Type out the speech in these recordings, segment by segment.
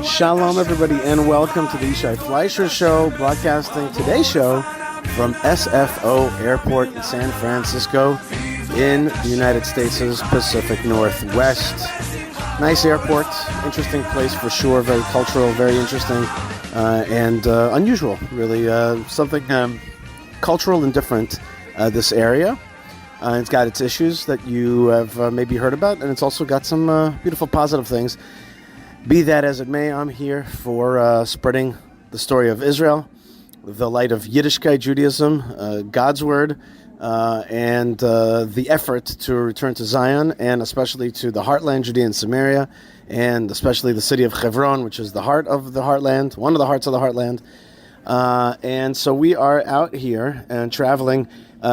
Shalom, everybody, and welcome to the Yishai Fleisher Show, broadcasting today's show from SFO Airport in San Francisco in the United States' Pacific Northwest. Nice airport, interesting place for sure, very cultural, very interesting, and unusual, really, something cultural and different, this area. It's got its issues that you have maybe heard about, and it's also got some beautiful positive things. Be that as it may, I'm here for spreading the story of Israel, the light of Yiddishkeit Judaism, God's Word, and the effort to return to Zion, and especially to the heartland, Judea and Samaria, and especially the city of Hebron, which is the heart of the heartland, one of the hearts of the heartland. And so we are out here and traveling.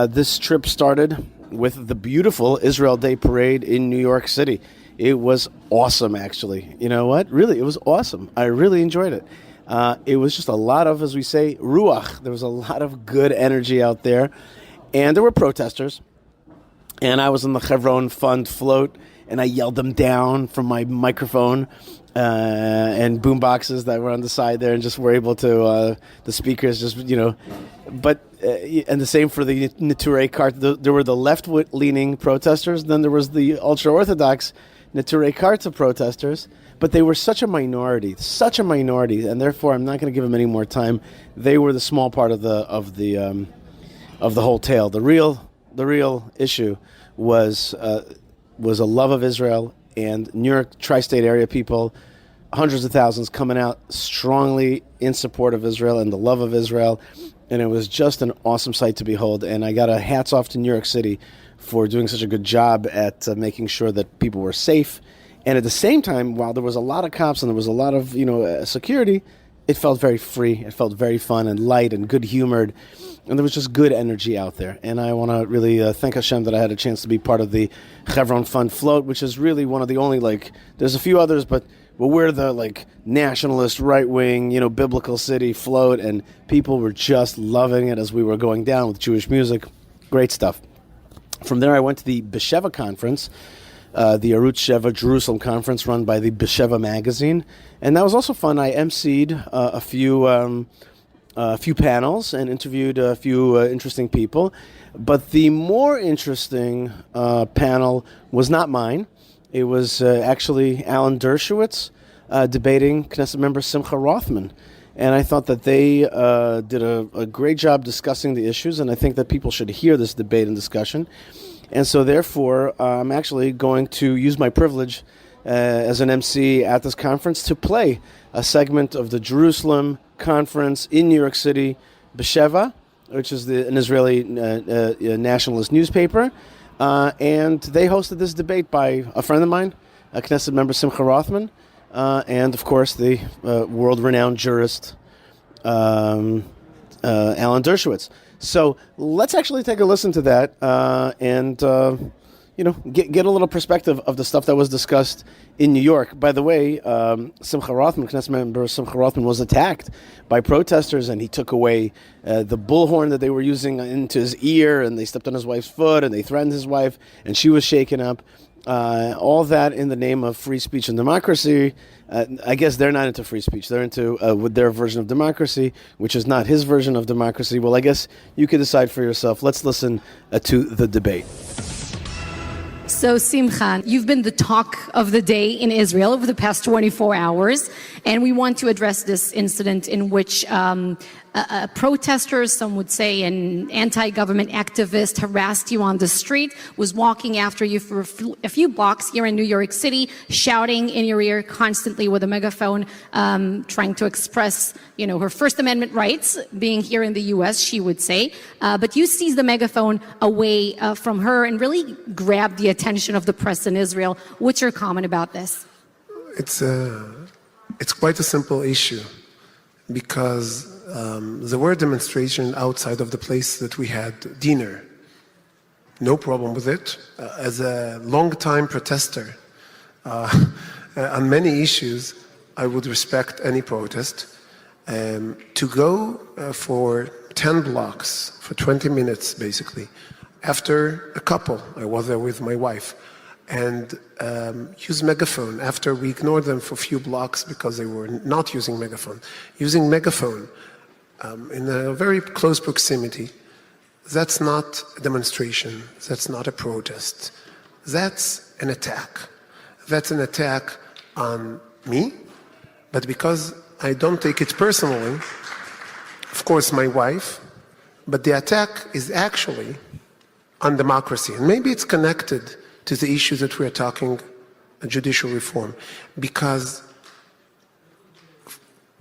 This trip started with the beautiful Israel Day Parade in New York City. It was awesome, actually. You know what? Really, it was awesome. I really enjoyed it. It was just a lot of, as we say, ruach. There was a lot of good energy out there. And there were protesters. And I was in the Hebron Fund float, and I yelled them down from my microphone and boom boxes that were on the side there, and just were able to, the speakers just, but, and the same for the Neturei Karta. There were the left-leaning protesters, then there was the ultra-Orthodox Neturei Karta protesters, but they were such a minority, and therefore I'm not going to give them any more time. They were the small part of the whole tale. The real issue was a love of Israel, and New York tri-state area people, hundreds of thousands coming out strongly in support of Israel and the love of Israel, and it was just an awesome sight to behold. And I got a hats off to New York City for doing such a good job at making sure that people were safe. And at the same time, while there was a lot of cops and there was a lot of security, it felt very free. It felt very fun and light and good-humored. And there was just good energy out there. And I want to really thank Hashem that I had a chance to be part of the Hebron Fund float, which is really one of the only, there's a few others, but we're the, nationalist, right-wing, biblical city float. And people were just loving it as we were going down with Jewish music. Great stuff. From there, I went to the Besheva conference, the Arutz Sheva Jerusalem conference run by the Besheva magazine. And that was also fun. I emceed a few panels and interviewed a few interesting people. But the more interesting panel was not mine. It was actually Alan Dershowitz debating Knesset member Simcha Rothman. And I thought that they did a great job discussing the issues, and I think that people should hear this debate and discussion. And so therefore, I'm actually going to use my privilege as an MC at this conference to play a segment of the Jerusalem conference in New York City, Besheva, which is an Israeli nationalist newspaper. And they hosted this debate by a friend of mine, a Knesset member Simcha Rothman, and of course the world-renowned jurist Alan Dershowitz. So let's actually take a listen to that and get a little perspective of the stuff that was discussed in New York. By the way, Simcha Rothman, Knesset member Simcha Rothman, was attacked by protesters, and he took away the bullhorn that they were using into his ear, and they stepped on his wife's foot, and they threatened his wife, and she was shaken up. All that in the name of free speech and democracy. I guess they're not into free speech. They're into with their version of democracy, which is not his version of democracy. Well, I guess you could decide for yourself. Let's listen to the debate. So, Simcha, you've been the talk of the day in Israel over the past 24 hours, and we want to address this incident in which protesters, some would say an anti-government activist, harassed you on the street, was walking after you for a few blocks here in New York City, shouting in your ear constantly with a megaphone, trying to express, her First Amendment rights, being here in the U.S., she would say. But you seized the megaphone away from her and really grabbed the attention of the press in Israel. What's your comment about this? It's quite a simple issue, because there were demonstrations outside of the place that we had dinner. No problem with it. As a long-time protester on many issues, I would respect any protest. To go for 10 blocks, for 20 minutes basically, after a couple, I was there with my wife, and use megaphone after we ignored them for a few blocks because they were not using megaphone. Using megaphone in a very close proximity, that's not a demonstration, that's not a protest, that's an attack. That's an attack on me, but because I don't take it personally, of course my wife, but the attack is actually on democracy. And maybe it's connected to the issue that we're talking, judicial reform, because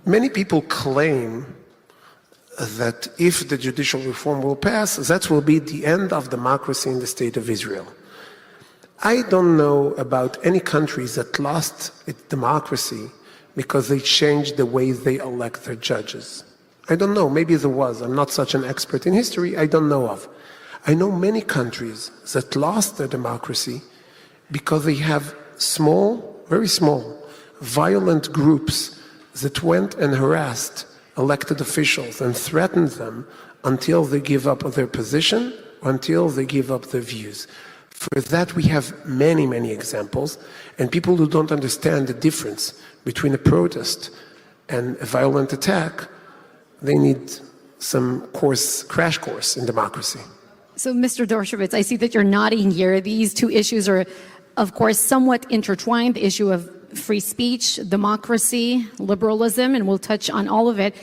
many people claim that if the judicial reform will pass, that will be the end of democracy in the state of Israel. I don't know about any countries that lost its democracy because they changed the way they elect their judges. I don't know, maybe there was. I'm not such an expert in history, I don't know of. I know many countries that lost their democracy because they have small, very small, violent groups that went and harassed elected officials and threatened them until they give up their position, until they give up their views. For that we have many, many examples, and people who don't understand the difference between a protest and a violent attack, they need some crash course in democracy. So, Mr. Dershowitz, I see that you're nodding here. These two issues are, of course, somewhat intertwined. The issue of free speech, democracy, liberalism, and we'll touch on all of it.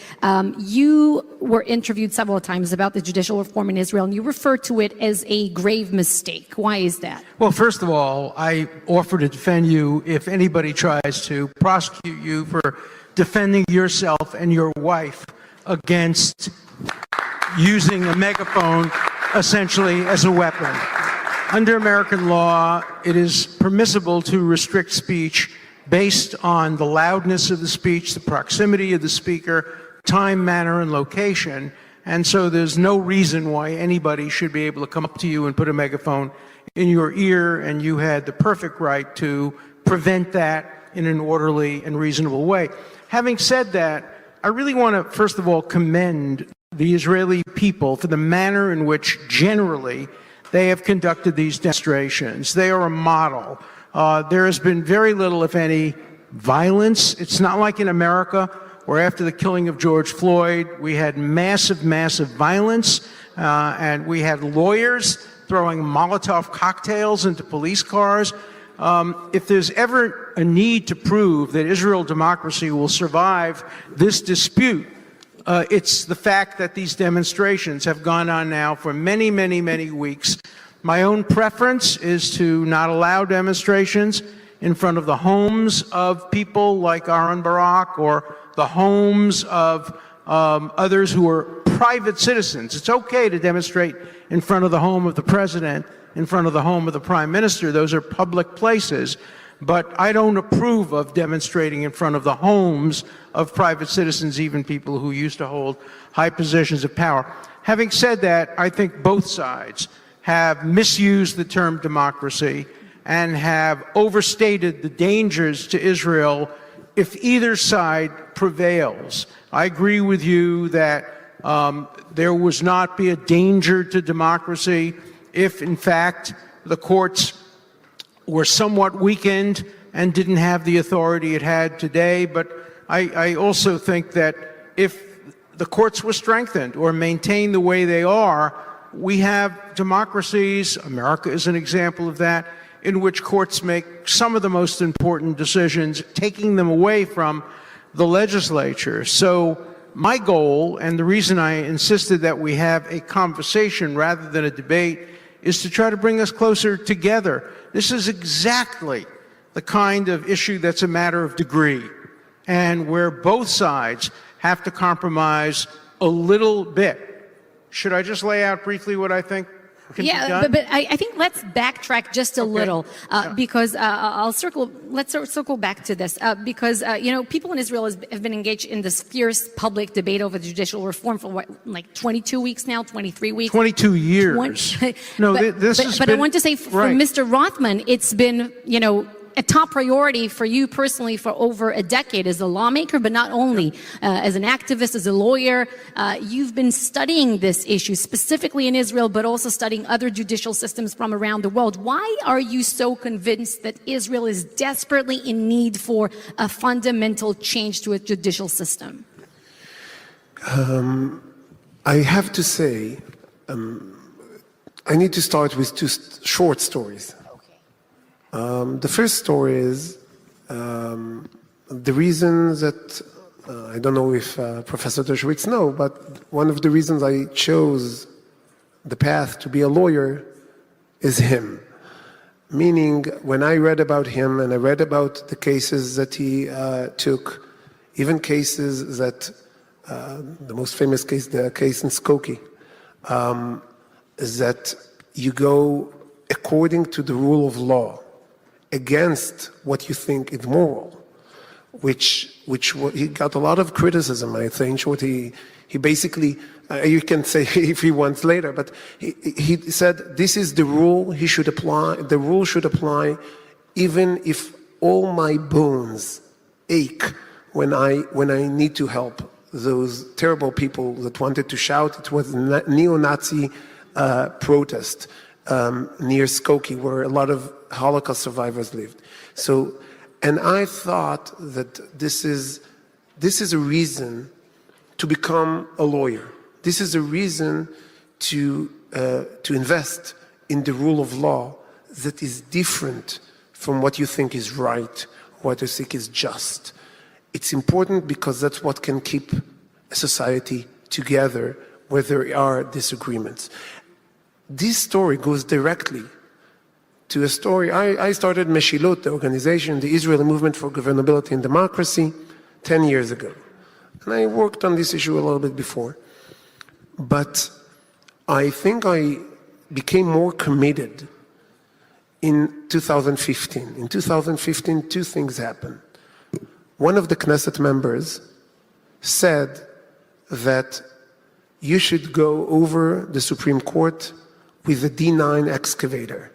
You were interviewed several times about the judicial reform in Israel, and you refer to it as a grave mistake. Why is that? Well, first of all, I offer to defend you if anybody tries to prosecute you for defending yourself and your wife against using a megaphone essentially as a weapon. Under American law, it is permissible to restrict speech based on the loudness of the speech, the proximity of the speaker, time, manner, and location. And so there's no reason why anybody should be able to come up to you and put a megaphone in your ear, and you had the perfect right to prevent that in an orderly and reasonable way. Having said that, I really want to, first of all, commend the Israeli people for the manner in which generally they have conducted these demonstrations. They are a model. There has been very little, if any, violence. It's not like in America, where after the killing of George Floyd, we had massive, massive violence, and we had lawyers throwing Molotov cocktails into police cars. If there's ever a need to prove that Israel democracy will survive this dispute, it's the fact that these demonstrations have gone on now for many, many, many weeks. My own preference is to not allow demonstrations in front of the homes of people like Aaron Barak or the homes of others who are private citizens. It's okay to demonstrate in front of the home of the president, in front of the home of the prime minister. Those are public places. But I don't approve of demonstrating in front of the homes of private citizens, even people who used to hold high positions of power. Having said that, I think both sides have misused the term democracy and have overstated the dangers to Israel if either side prevails. I agree with you that there would not be a danger to democracy if, in fact, the courts were somewhat weakened and didn't have the authority it had today. But I also think that if the courts were strengthened or maintained the way they are, we have democracies, America is an example of that, in which courts make some of the most important decisions, taking them away from the legislature. So my goal, and the reason I insisted that we have a conversation rather than a debate, is to try to bring us closer together. This is exactly the kind of issue that's a matter of degree, and where both sides have to compromise a little bit. Should I just lay out briefly what I think can be done? but I think let's backtrack just a little because let's circle back to this because people in Israel have been engaged in this fierce public debate over judicial reform for what, like 22 weeks now, 23 weeks, 22 years. But I want to say for Mr. Rothman, it's been a top priority for you personally for over a decade as a lawmaker, but not only as an activist, as a lawyer. You've been studying this issue specifically in Israel, but also studying other judicial systems from around the world. Why are you so convinced that Israel is desperately in need for a fundamental change to its judicial system? I have to say, I need to start with two short stories. The first story is the reasons that, I don't know if Professor Dershowitz knows, but one of the reasons I chose the path to be a lawyer is him. Meaning, when I read about him and I read about the cases that he took, even cases that, the most famous case, the case in Skokie, is that you go according to the rule of law, against what you think is moral, which he got a lot of criticism, I think. What he basically, you can say if he wants later, but he said this is the rule he should apply. The rule should apply even if all my bones ache when I need to help those terrible people that wanted to shout. It was a neo-Nazi protest near Skokie, where a lot of Holocaust survivors lived. So, and I thought that this is a reason to become a lawyer. This is a reason to invest in the rule of law that is different from what you think is right, what you think is just. It's important because that's what can keep a society together where there are disagreements. This story goes directly to a story. I started Meshilot, the organization, the Israeli Movement for Governability and Democracy, 10 years ago. And I worked on this issue a little bit before. But I think I became more committed in 2015. In 2015, two things happened. One of the Knesset members said that you should go over the Supreme Court with a D9 excavator.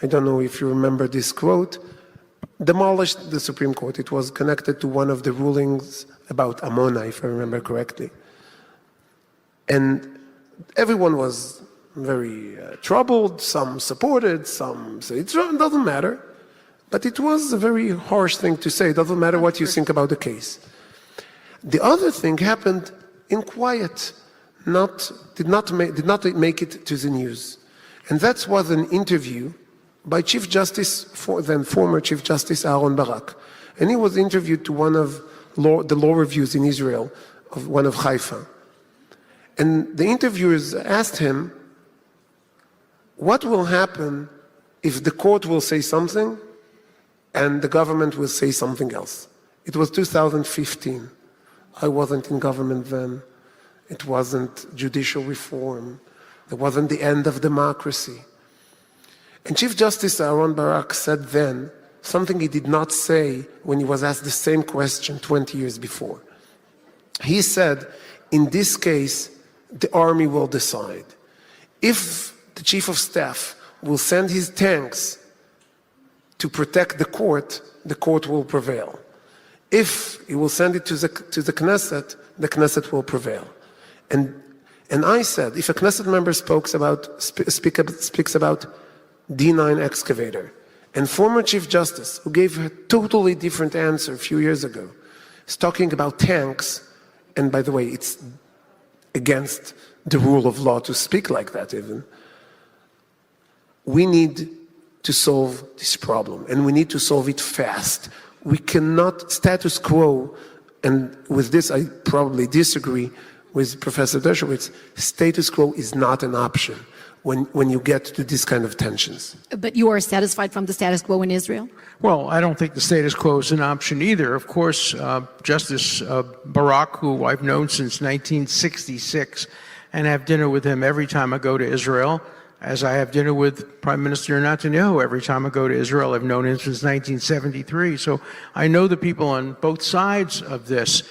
I don't know if you remember this quote. Demolished the Supreme Court. It was connected to one of the rulings about Amona, if I remember correctly. And everyone was very troubled. Some supported, some said it doesn't matter. But it was a very harsh thing to say. It doesn't matter what you think about the case. The other thing happened in quiet, did not make it to the news. And that was an interview by Chief Justice, then former Chief Justice Aaron Barak. And he was interviewed to one of the law reviews in Israel, of one of Haifa. And the interviewers asked him, what will happen if the court will say something and the government will say something else? It was 2015. I wasn't in government then. It wasn't judicial reform. It wasn't the end of democracy. And Chief Justice Aaron Barak said then something he did not say when he was asked the same question 20 years before. He said, in this case, the army will decide. If the chief of staff will send his tanks to protect the court will prevail. If he will send it to the Knesset will prevail. And I said, if a Knesset member speaks about D9 excavator, and former Chief Justice, who gave a totally different answer a few years ago, is talking about tanks, and by the way, it's against the rule of law to speak like that even, we need to solve this problem, and we need to solve it fast. We cannot status quo, and with this I probably disagree with Professor Dershowitz, status quo is not an option when you get to this kind of tensions. But you are satisfied from the status quo in Israel? Well, I don't think the status quo is an option either. Of course, Justice Barak, who I've known since 1966, and have dinner with him every time I go to Israel, as I have dinner with Prime Minister Netanyahu every time I go to Israel. I've known him since 1973. So I know the people on both sides of this.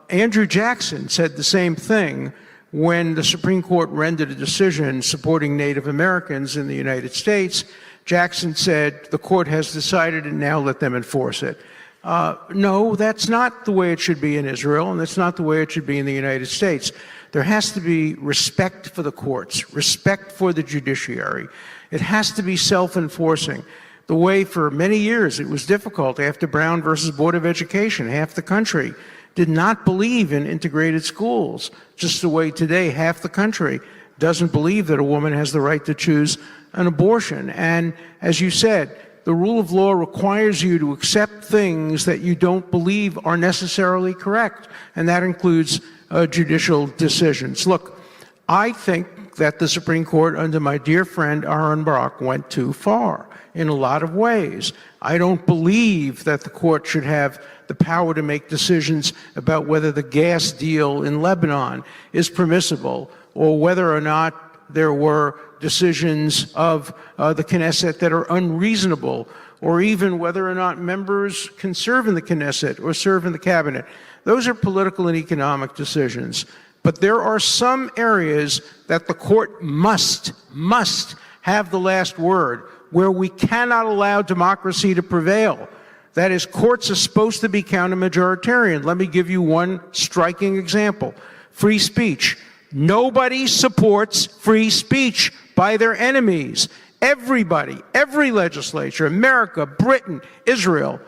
Andrew Jackson said the same thing when the Supreme Court rendered a decision supporting Native Americans in the United States, Jackson said, the court has decided and now let them enforce it. No, that's not the way it should be in Israel, and that's not the way it should be in the United States. There has to be respect for the courts, respect for the judiciary. It has to be self-enforcing. The way for many years it was difficult after Brown versus Board of Education. Half the country did not believe in integrated schools, just the way today half the country doesn't believe that a woman has the right to choose an abortion. And as you said, the rule of law requires you to accept things that you don't believe are necessarily correct, and that includes judicial decisions. Look, I think that the Supreme Court under my dear friend Aaron Barak went too far in a lot of ways. I don't believe that the court should have the power to make decisions about whether the gas deal in Lebanon is permissible or whether or not there were decisions of the Knesset that are unreasonable, or even whether or not members can serve in the Knesset or serve in the cabinet. Those are political and economic decisions. But there are some areas that the court must have the last word, where we cannot allow democracy to prevail. That is, courts are supposed to be counter-majoritarian. Let me give you one striking example. Free speech. Nobody supports free speech by their enemies. Everybody, every legislature, America, Britain, Israel,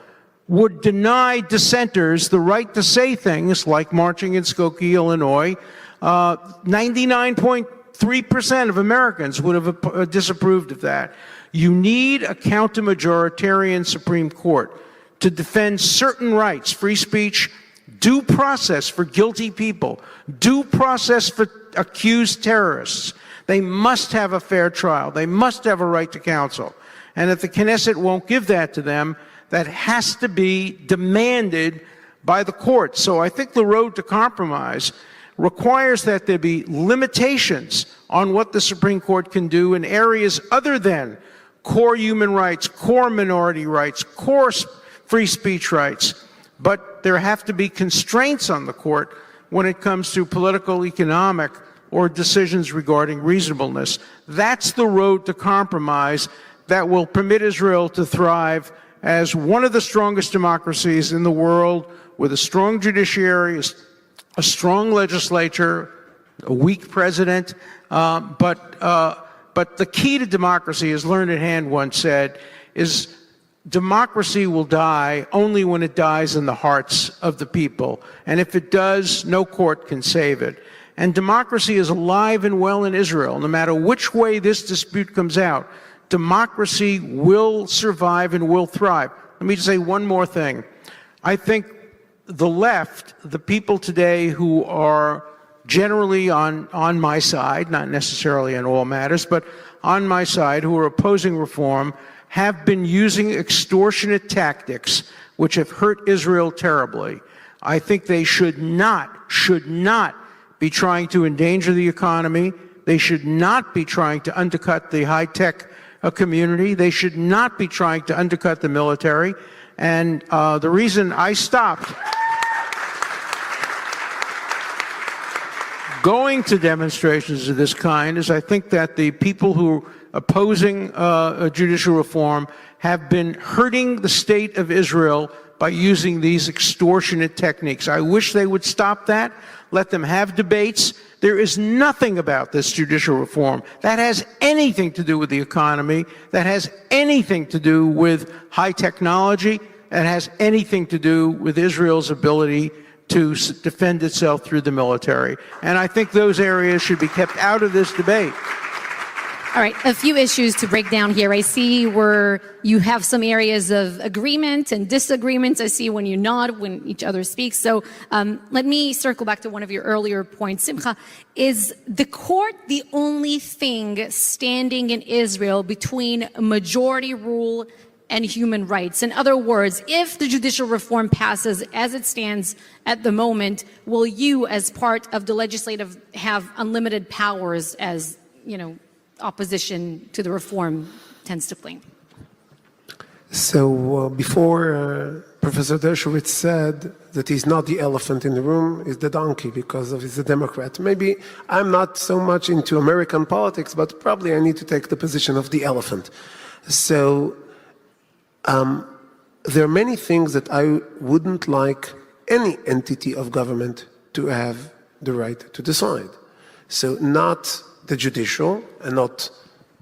would deny dissenters the right to say things like marching in Skokie, Illinois. 99.3% of Americans would have disapproved of that. You need a counter-majoritarian Supreme Court to defend certain rights, free speech, due process for guilty people, due process for accused terrorists. They must have a fair trial. They must have a right to counsel. And if the Knesset won't give that to them, that has to be demanded by the courts. So I think the road to compromise requires that there be limitations on what the Supreme Court can do in areas other than core human rights, core minority rights, core free speech rights. But there have to be constraints on the court when it comes to political, economic, or decisions regarding reasonableness. That's the road to compromise that will permit Israel to thrive as one of the strongest democracies in the world, with a strong judiciary, a strong legislature, a weak president. But the key to democracy, as Learned Hand once said, is democracy will die only when it dies in the hearts of the people. And if it does, no court can save it. And democracy is alive and well in Israel. No matter which way this dispute comes out, democracy will survive and will thrive. Let me just say one more thing. I think the left, the people today who are generally on my side, not necessarily on all matters, but on my side, who are opposing reform, have been using extortionate tactics which have hurt Israel terribly. I think they should not be trying to endanger the economy. They should not be trying to undercut the high-tech community. They should not be trying to undercut the military. And the reason I stopped going to demonstrations of this kind is I think that the people who are opposing judicial reform have been hurting the state of Israel by using these extortionate techniques. I wish they would stop that. Let them have debates. There is nothing about this judicial reform that has anything to do with the economy, that has anything to do with high technology, that has anything to do with Israel's ability to defend itself through the military. And I think those areas should be kept out of this debate. All right, a few issues to break down here. I see where you have some areas of agreement and disagreements. I see when you nod, when each other speaks. So let me circle back to one of your earlier points. Simcha, is the court the only thing standing in Israel between majority rule and human rights? In other words, if the judicial reform passes as it stands at the moment, will you, as part of the legislative, have unlimited powers as, opposition to the reform tends to claim? So before Professor Dershowitz said that he's not the elephant in the room, he's the donkey because he's a Democrat. Maybe I'm not so much into American politics, but probably I need to take the position of the elephant. So there are many things that I wouldn't like any entity of government to have the right to decide. So not the judicial and not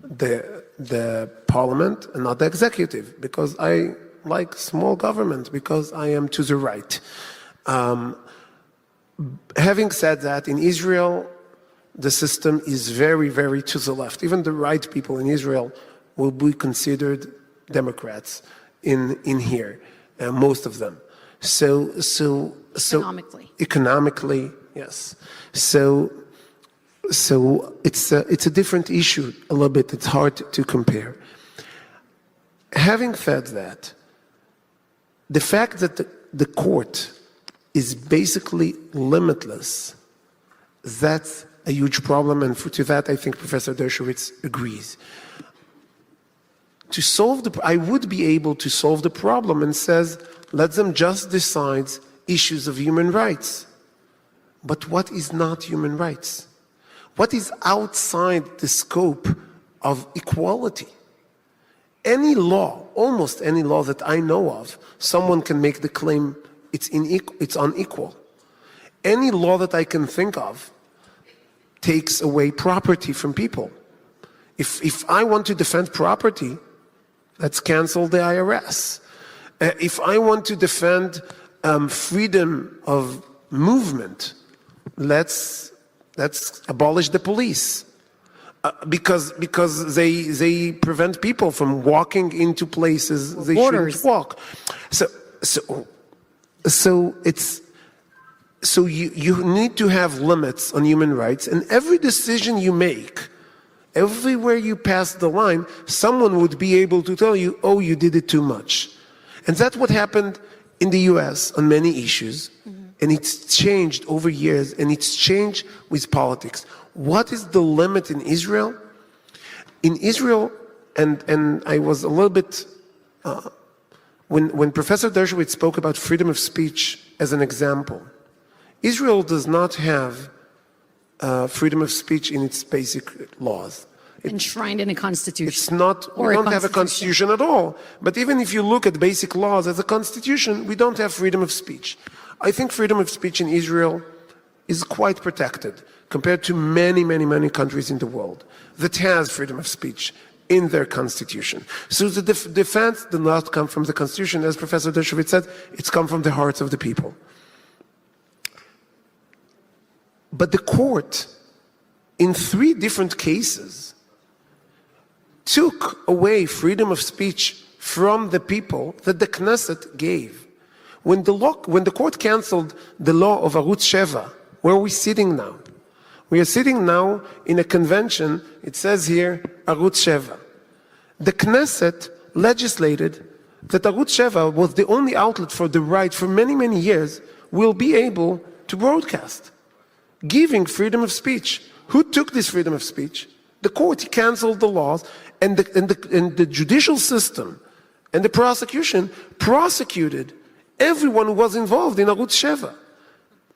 the parliament and not the executive, because I like small government, because I am to the right. Having said that, in Israel, the system is very, very to the left. Even the right people in Israel will be considered Democrats in here, most of them. So economically, yes. So it's a different issue a little bit. It's hard to compare. Having said that, the fact that the court is basically limitless, that's a huge problem, and to that I think Professor Dershowitz agrees. To solve I would be able to solve the problem and says, let them just decide issues of human rights. But what is not human rights? What is outside the scope of equality? Any law, almost any law that I know of, someone can make the claim it's unequal. Any law that I can think of takes away property from people. If I want to defend property, let's cancel the IRS. If I want to defend freedom of movement, let's abolish the police. Because they prevent people from walking into places they shouldn't walk. So you need to have limits on human rights, and every decision you make, everywhere you pass the line, someone would be able to tell you, oh, you did it too much. And that's what happened in the US on many issues. And it's changed over years, and it's changed with politics. What is the limit in Israel? In Israel, and I was a little bit, when Professor Dershowitz spoke about freedom of speech as an example, Israel does not have freedom of speech in its basic laws. Enshrined in a constitution. It's not, we don't have a constitution at all. But even if you look at basic laws as a constitution, we don't have freedom of speech. I think freedom of speech in Israel is quite protected compared to many, many, many countries in the world that has freedom of speech in their constitution. So the defense did not come from the constitution. As Professor Dershowitz said, it's come from the hearts of the people. But the court, in 3 different cases, took away freedom of speech from the people that the Knesset gave. When the court canceled the law of Arutz Sheva, where are we sitting now? We are sitting now in a convention, it says here, Arutz Sheva. The Knesset legislated that Arutz Sheva was the only outlet for the right for many, many years will be able to broadcast, giving freedom of speech. Who took this freedom of speech? The court canceled the laws, and the judicial system and the prosecution prosecuted everyone who was involved in Arutz Sheva,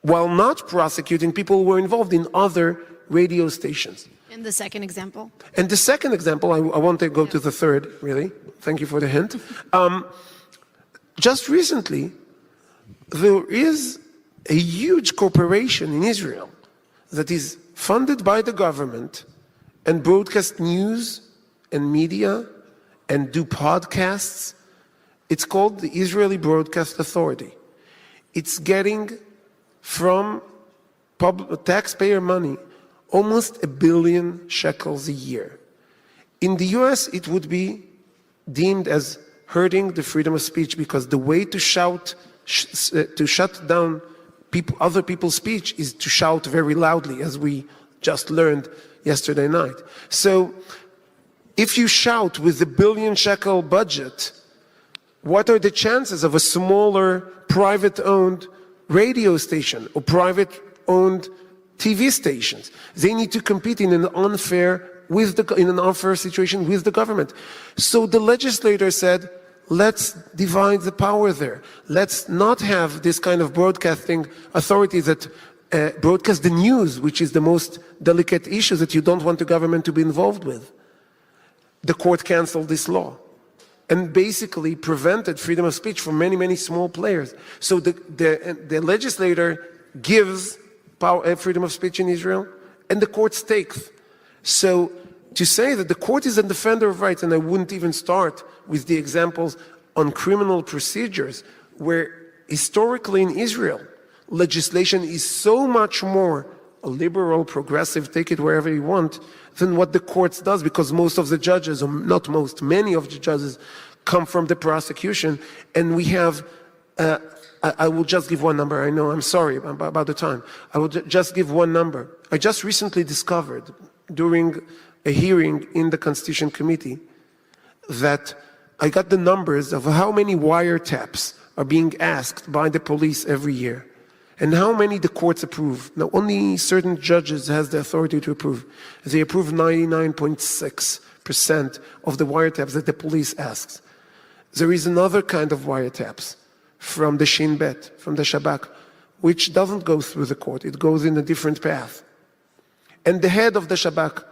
while not prosecuting people who were involved in other radio stations. And the second example? And the second example, I want to go to the third, really. Thank you for the hint. Just recently, there is a huge corporation in Israel that is funded by the government and broadcast news and media and do podcasts. It's called the Israeli Broadcast Authority. It's getting from taxpayer money almost $1 billion shekels a year. In the US, it would be deemed as hurting the freedom of speech, because the way to shut down other people's speech is to shout very loudly, as we just learned yesterday night. So if you shout with the $1 billion shekel budget, what are the chances of a smaller private-owned radio station or private-owned TV stations? They need to compete in an unfair situation with the government. So the legislator said, let's divide the power there. Let's not have this kind of broadcasting authority that broadcasts the news, which is the most delicate issue that you don't want the government to be involved with. the court canceled this law and basically prevented freedom of speech for many, many small players. So the legislator gives power, freedom of speech in Israel, and the courts takes. So to say that the court is a defender of rights, and I wouldn't even start with the examples on criminal procedures, where historically in Israel, legislation is so much more liberal, progressive, take it wherever you want, than what the courts does, because most of the judges, or not most, many of the judges come from the prosecution, and we have, I will just give one number. I know, I'm sorry about the time. I will just give one number. I just recently discovered during a hearing in the Constitution Committee that I got the numbers of how many wiretaps are being asked by the police every year, and how many the courts approve. Now, only certain judges has the authority to approve. They approve 99.6% of the wiretaps that the police asks. There is another kind of wiretaps from the Shin Bet, from the Shabak, which doesn't go through the court. It goes in a different path. And the head of the Shabak,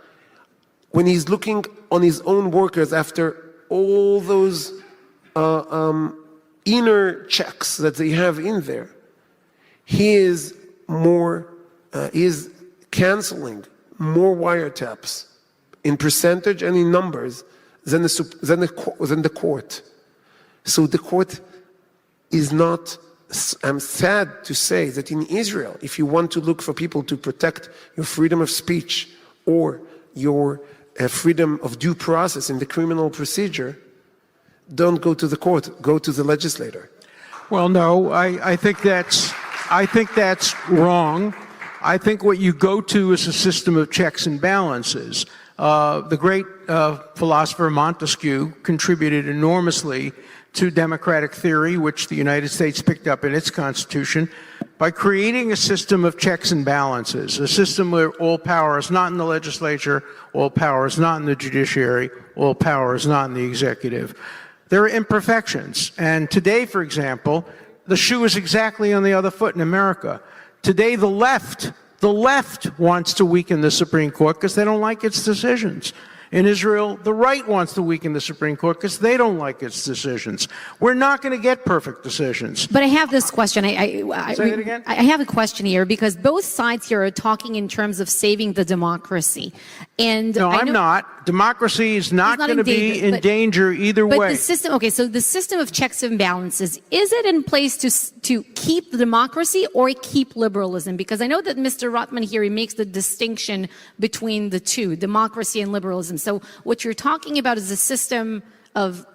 when he's looking on his own workers after all those inner checks that they have in there, he is canceling more wiretaps in percentage and in numbers than the court. So the court is not. I'm sad to say that in Israel, if you want to look for people to protect your freedom of speech or your freedom of due process in the criminal procedure, don't go to the court, go to the legislator. Well, no, I think that's wrong. I think what you go to is a system of checks and balances. The great philosopher Montesquieu contributed enormously to democratic theory, which the United States picked up in its Constitution, by creating a system of checks and balances, a system where all power is not in the legislature, all power is not in the judiciary, all power is not in the executive. There are imperfections. And today, for example, the shoe is exactly on the other foot in America. Today, the left wants to weaken the Supreme Court because they don't like its decisions. In Israel, the right wants to weaken the Supreme Court because they don't like its decisions. We're not going to get perfect decisions. But I have this question. Say it again? I have a question here, because both sides here are talking in terms of saving the democracy. And no, I'm not. Democracy is not going to be in danger either way. But the system, okay, so the system of checks and balances, is it in place to keep the democracy or keep liberalism? Because I know that Mr. Rotman here, he makes the distinction between the two, democracy and liberalism. So what you're talking about is a system of,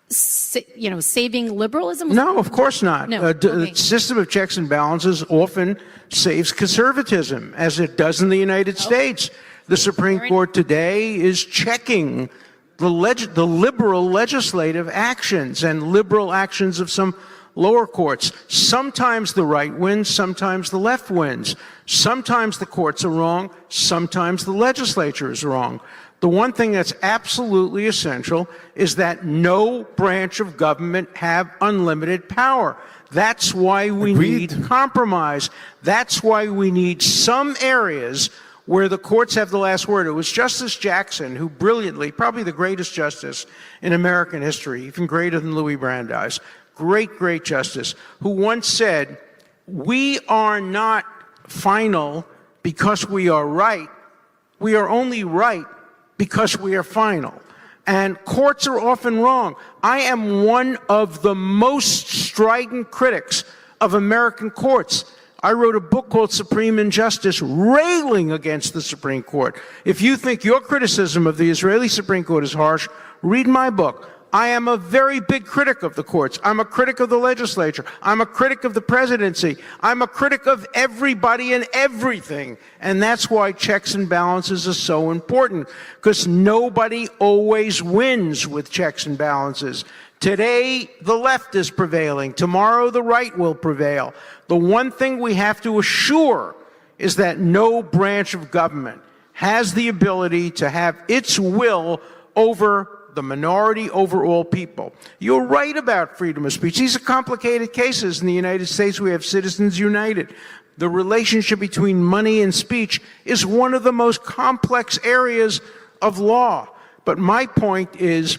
saving liberalism? No, of course not. No. The system of checks and balances often saves conservatism, as it does in the United States. The Supreme Court today is checking the liberal legislative actions and liberal actions of some lower courts. Sometimes the right wins, sometimes the left wins. Sometimes the courts are wrong, sometimes the legislature is wrong. The one thing that's absolutely essential is that no branch of government have unlimited power. That's why we need compromise. That's why we need some areas where the courts have the last word. It was Justice Jackson who brilliantly, probably the greatest justice in American history, even greater than Louis Brandeis, great justice, who once said, "We are not final because we are right. We are only right because we are final." And courts are often wrong. I am one of the most strident critics of American courts. I wrote a book called Supreme Injustice, railing against the Supreme Court. If you think your criticism of the Israeli Supreme Court is harsh, read my book. I am a very big critic of the courts. I'm a critic of the legislature. I'm a critic of the presidency. I'm a critic of everybody and everything. And that's why checks and balances are so important, because nobody always wins with checks and balances. Today, the left is prevailing. Tomorrow, the right will prevail. The one thing we have to assure is that no branch of government has the ability to have its will over the minority, over all people. You're right about freedom of speech. These are complicated cases. In the United States, we have Citizens United. The relationship between money and speech is one of the most complex areas of law. But my point is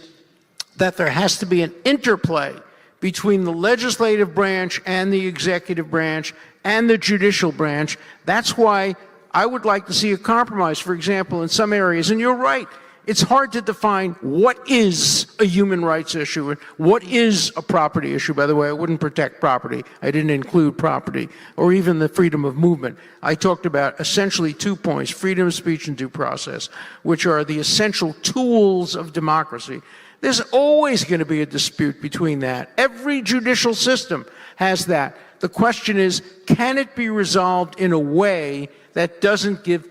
that there has to be an interplay between the legislative branch and the executive branch and the judicial branch. That's why I would like to see a compromise, for example, in some areas. And you're right, it's hard to define what is a human rights issue and what is a property issue. By the way, I wouldn't protect property. I didn't include property or even the freedom of movement. I talked about essentially 2 points, freedom of speech and due process, which are the essential tools of democracy. There's always going to be a dispute between that. Every judicial system has that. The question is, can it be resolved in a way that doesn't give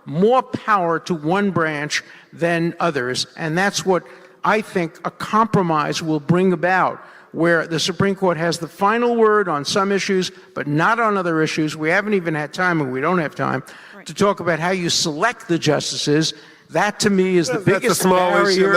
more power to one branch than others? And that's what I think a compromise will bring about, where the Supreme Court has the final word on some issues, but not on other issues. We haven't even had time, and we don't have time, to talk about how you select the justices. That, to me, is the biggest barrier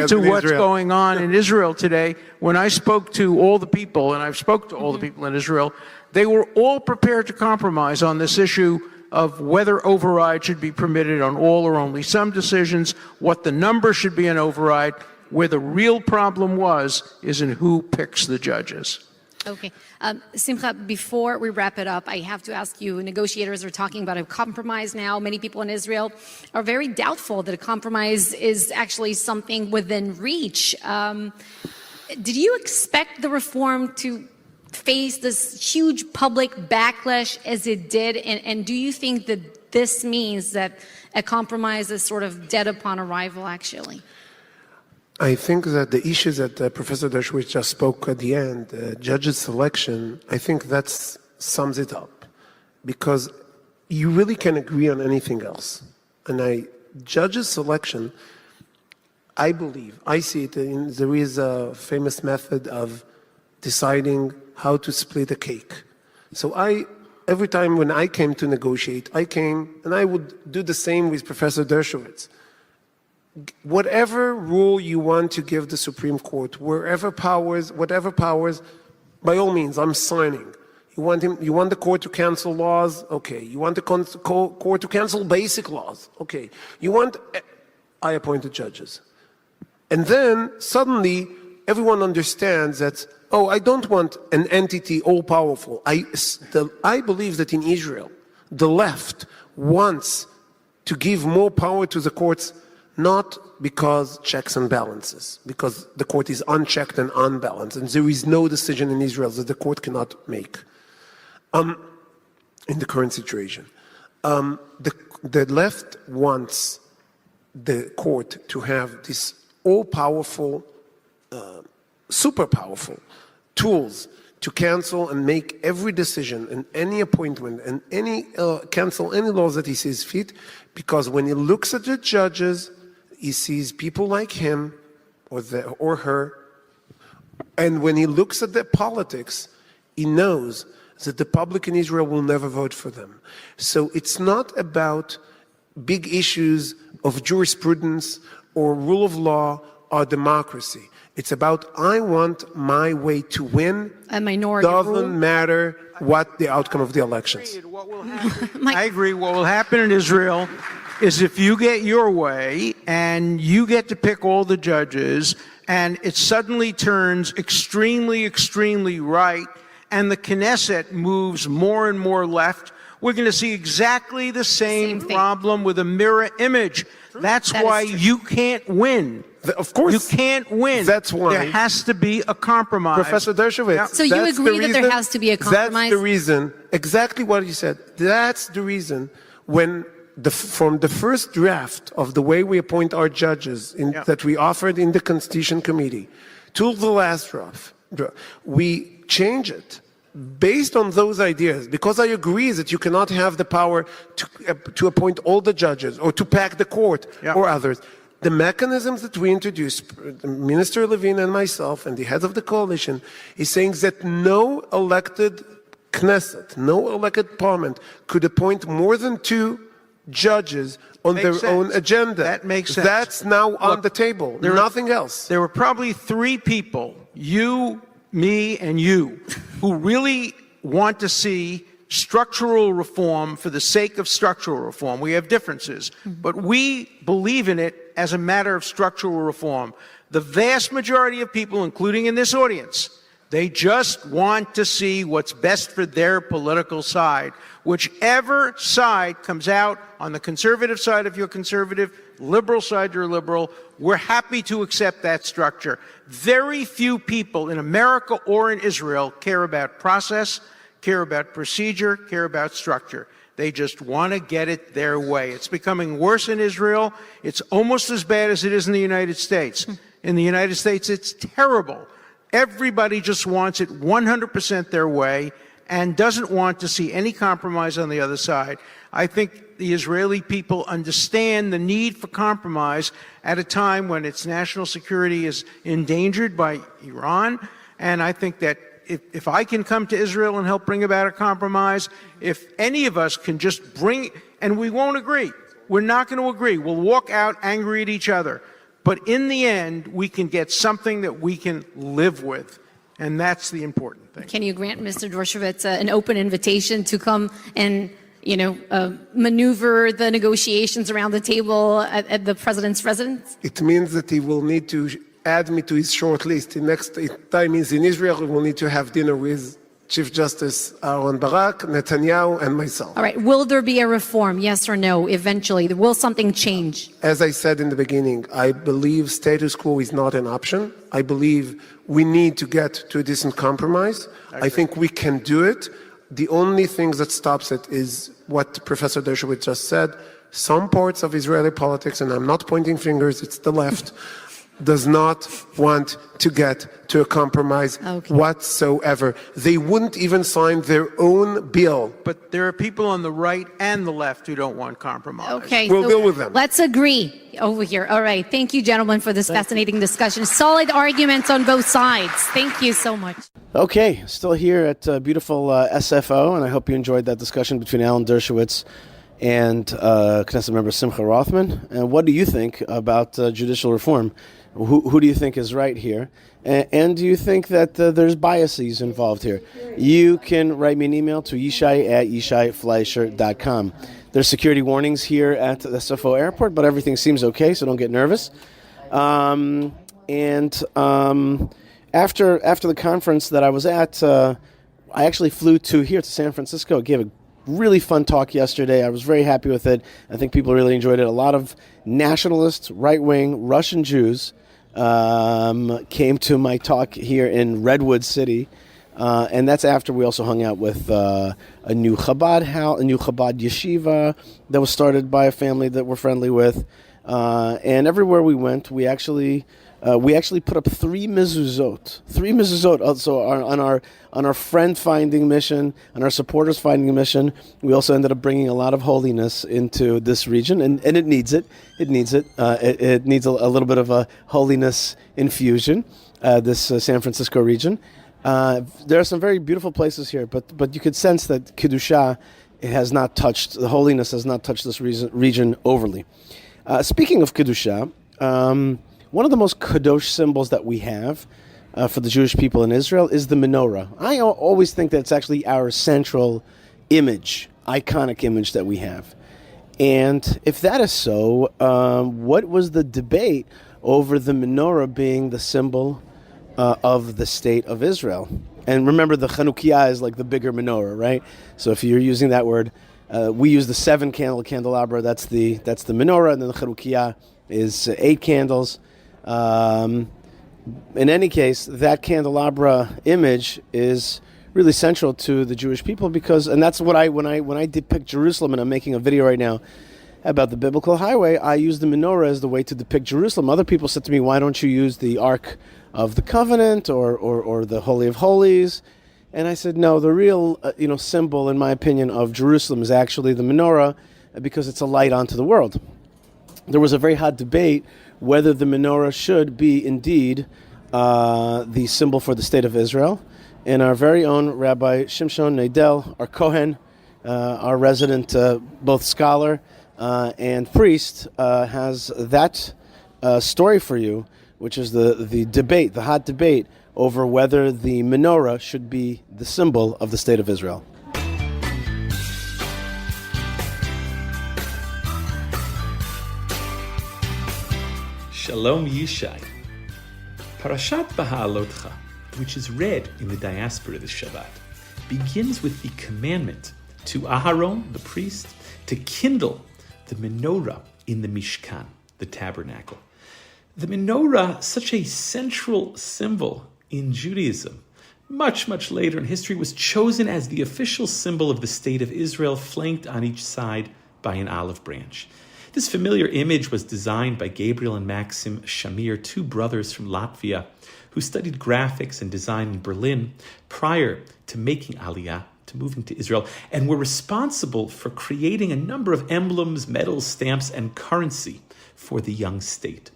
to what's going on in Israel today. When I spoke to all the people, and I've spoken to all the people in Israel, they were all prepared to compromise on this issue of whether override should be permitted on all or only some decisions, what the number should be in override. Where the real problem is in who picks the judges. Okay. Simcha, before we wrap it up, I have to ask you, negotiators are talking about a compromise now. Many people in Israel are very doubtful that a compromise is actually something within reach. Did you expect the reform to face this huge public backlash as it did? And do you think that this means that a compromise is sort of dead upon arrival, actually? I think that the issues that Professor Dershowitz just spoke at the end, judges selection, I think that sums it up. Because you really can agree on anything else. And judges selection, I believe, I see it, there is a famous method of deciding how to split a cake. So every time when I came to negotiate, I came and I would do the same with Professor Dershowitz. Whatever rule you want to give the Supreme Court, whatever powers, by all means, I'm signing. You want the court to cancel laws? Okay. You want the court to cancel basic laws? Okay. I appointed judges. And then suddenly everyone understands that, oh, I don't want an entity all-powerful. I believe that in Israel, the left wants to give more power to the courts, not because checks and balances, because the court is unchecked and unbalanced, and there is no decision in Israel that the court cannot make in the current situation. The left wants the court to have this all-powerful, super powerful tools to cancel and make every decision and any appointment and cancel any laws that he sees fit, because when he looks at the judges, he sees people like him or her, and when he looks at their politics, he knows that the public in Israel will never vote for them. So it's not about big issues of jurisprudence or rule of law or democracy. It's about, I want my way to win. A minority doesn't rule. matter what the outcome of the elections. I agree. What will happen in Israel is if you get your way and you get to pick all the judges and it suddenly turns extremely, extremely right and the Knesset moves more and more left, we're going to see exactly the same problem with a mirror image. That's why you can't win. Of course. You can't win. That's why. There has to be a compromise. Professor Dershowitz. Yeah. So you agree that there has to be a compromise? That's the reason, exactly what you said. That's the reason when from the first draft of the way we appoint our judges that we offered in the Constitution Committee to the last draft, we change it based on those ideas, because I agree that you cannot have the power to appoint all the judges or to pack the court or others. The mechanisms that we introduced, Minister Levine and myself and the heads of the coalition, is saying that no elected Knesset, no elected parliament could appoint more than 2 judges on their own agenda. That makes sense. That's now on the table. Nothing else. There were probably 3 people, you, me, and you, who really want to see structural reform for the sake of structural reform. We have differences, but we believe in it as a matter of structural reform. The vast majority of people, including in this audience, they just want to see what's best for their political side. Whichever side comes out, on the conservative side if you're conservative, liberal side you're liberal, we're happy to accept that structure. Very few people in America or in Israel care about process, care about procedure, care about structure. They just want to get it their way. It's becoming worse in Israel. It's almost as bad as it is in the United States. In the United States, it's terrible. Everybody just wants it 100% their way and doesn't want to see any compromise on the other side. I think the Israeli people understand the need for compromise at a time when its national security is endangered by Iran. And I think that if I can come to Israel and help bring about a compromise, if any of us can just bring, and we won't agree, we're not going to agree. We'll walk out angry at each other. But in the end, we can get something that we can live with. And that's the important thing. Can you grant Mr. Dershowitz an open invitation to come and, maneuver the negotiations around the table at the president's residence? It means that he will need to add me to his short list. The next time he's in Israel, we will need to have dinner with Chief Justice Aaron Barak, Netanyahu, and myself. All right. Will there be a reform, yes or no, eventually? Will something change? As I said in the beginning, I believe status quo is not an option. I believe we need to get to a decent compromise. I think we can do it. The only thing that stops it is what Professor Dershowitz just said. Some parts of Israeli politics, and I'm not pointing fingers, it's the left, does not want to get to a compromise whatsoever. They wouldn't even sign their own bill. But there are people on the right and the left who don't want compromise. Okay. We'll deal with them. Let's agree over here. All right. Thank you, gentlemen, for this fascinating discussion. Solid arguments on both sides. Thank you so much. Okay, still here at beautiful SFO, and I hope you enjoyed that discussion between Alan Dershowitz and Knesset member Simcha Rothman. And what do you think about judicial reform? Who do you think is right here? And do you think that there's biases involved here? You can write me an email to yishai@yishaifleisher.com. There's security warnings here at the SFO airport, but everything seems okay, so don't get nervous. After the conference that I was at, I actually flew to San Francisco. I gave a really fun talk yesterday. I was very happy with it. I think people really enjoyed it. A lot of nationalists, right-wing Russian Jews came to my talk here in Redwood City. And that's after we also hung out with a new Chabad house, a new Chabad yeshiva that was started by a family that we're friendly with. And everywhere we went, we actually put up 3 mezuzot. 3 mezuzot. Also on our friend finding mission, on our supporters finding mission, we also ended up bringing a lot of holiness into this region, and it needs it. It needs it. It needs a little bit of a holiness infusion. This San Francisco region. There are some very beautiful places here, but you could sense that Kedusha has not touched, the holiness has not touched this region overly. Speaking of Kedusha, one of the most kadosh symbols that we have for the Jewish people in Israel is the menorah. I always think that it's actually our central image, iconic image that we have. And if that is so, what was the debate over the menorah being the symbol of the state of Israel? And remember, the Chanukiah is like the bigger menorah, right? So if you're using that word, we use the 7-candle candelabra. That's the menorah, and then the Chanukiah is 8 candles. In any case, that candelabra image is really central to the Jewish people and that's what when I depict Jerusalem, and I'm making a video right now about the biblical highway, I use the menorah as the way to depict Jerusalem. Other people said to me, why don't you use the Ark of the Covenant or the Holy of Holies? And I said, no, the real symbol, in my opinion, of Jerusalem is actually the menorah, because it's a light onto the world. There was a very hot debate whether the menorah should be indeed the symbol for the state of Israel. And our very own Rabbi Shimshon Neidel, our Kohen, our resident both scholar and priest, has that story for you, which is the debate, the hot debate over whether the menorah should be the symbol of the state of Israel. Shalom Yishai. Parashat Baha'alotcha, which is read in the diaspora this Shabbat, begins with the commandment to Aharon, the priest, to kindle the menorah in the Mishkan, the tabernacle. The menorah, such a central symbol in Judaism, much, much later in history, was chosen as the official symbol of the state of Israel, flanked on each side by an olive branch. This familiar image was designed by Gabriel and Maxim Shamir, two brothers from Latvia, who studied graphics and design in Berlin prior to making Aliyah, to moving to Israel, and were responsible for creating a number of emblems, medals, stamps, and currency for the young state.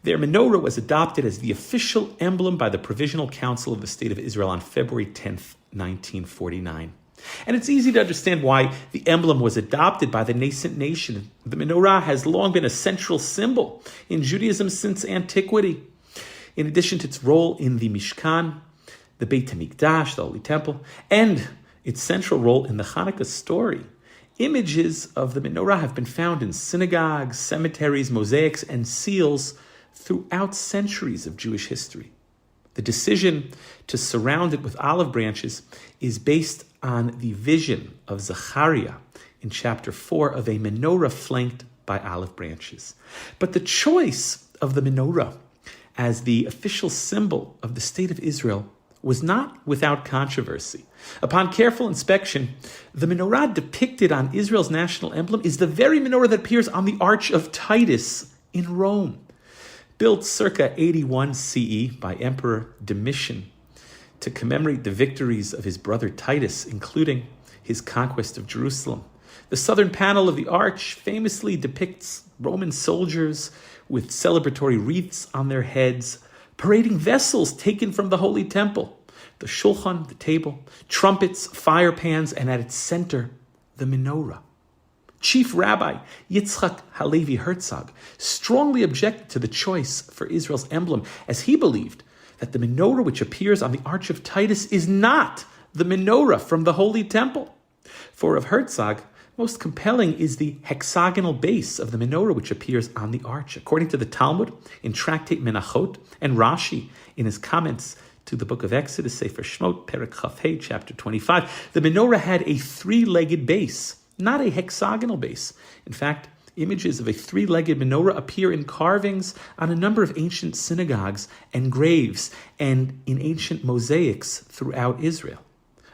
Their menorah was adopted as the official emblem by the Provisional Council of the State of Israel on February 10th, 1949. And it's easy to understand why the emblem was adopted by the nascent nation. The menorah has long been a central symbol in Judaism since antiquity. In addition to its role in the Mishkan, the Beit HaMikdash, the Holy Temple, and its central role in the Hanukkah story, images of the menorah have been found in synagogues, cemeteries, mosaics, and seals throughout centuries of Jewish history. The decision to surround it with olive branches is based on the vision of Zechariah in chapter 4 of a menorah flanked by olive branches. But the choice of the menorah as the official symbol of the state of Israel was not without controversy. Upon careful inspection, the menorah depicted on Israel's national emblem is the very menorah that appears on the Arch of Titus in Rome. Built circa 81 CE by Emperor Domitian to commemorate the victories of his brother Titus, including his conquest of Jerusalem. The southern panel of the arch famously depicts Roman soldiers with celebratory wreaths on their heads, parading vessels taken from the Holy Temple, the shulchan, the table, trumpets, fire pans, and at its center, the menorah. Chief Rabbi Yitzchak Halevi Herzog strongly objected to the choice for Israel's emblem, as he believed that the menorah which appears on the Arch of Titus is not the menorah from the Holy Temple. For of Herzog, most compelling is the hexagonal base of the menorah which appears on the arch. According to the Talmud in Tractate Menachot and Rashi in his comments to the book of Exodus, Sefer Shmot, Perek Chafhei, chapter 25, the menorah had a three-legged base, not a hexagonal base. In fact, images of a three-legged menorah appear in carvings on a number of ancient synagogues and graves and in ancient mosaics throughout Israel.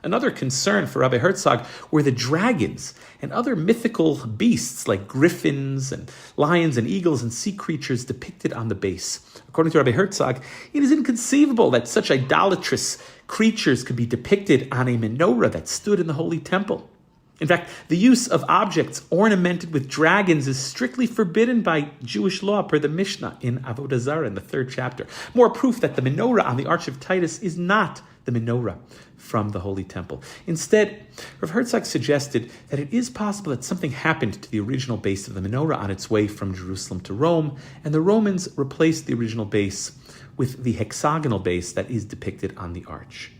Another concern for Rabbi Herzog were the dragons and other mythical beasts like griffins and lions and eagles and sea creatures depicted on the base. According to Rabbi Herzog, it is inconceivable that such idolatrous creatures could be depicted on a menorah that stood in the Holy Temple. In fact, the use of objects ornamented with dragons is strictly forbidden by Jewish law per the Mishnah in Avodah Zarah in the 3rd chapter. More proof that the menorah on the Arch of Titus is not the menorah from the Holy Temple. Instead, Rav Herzog suggested that it is possible that something happened to the original base of the menorah on its way from Jerusalem to Rome, and the Romans replaced the original base with the hexagonal base that is depicted on the arch.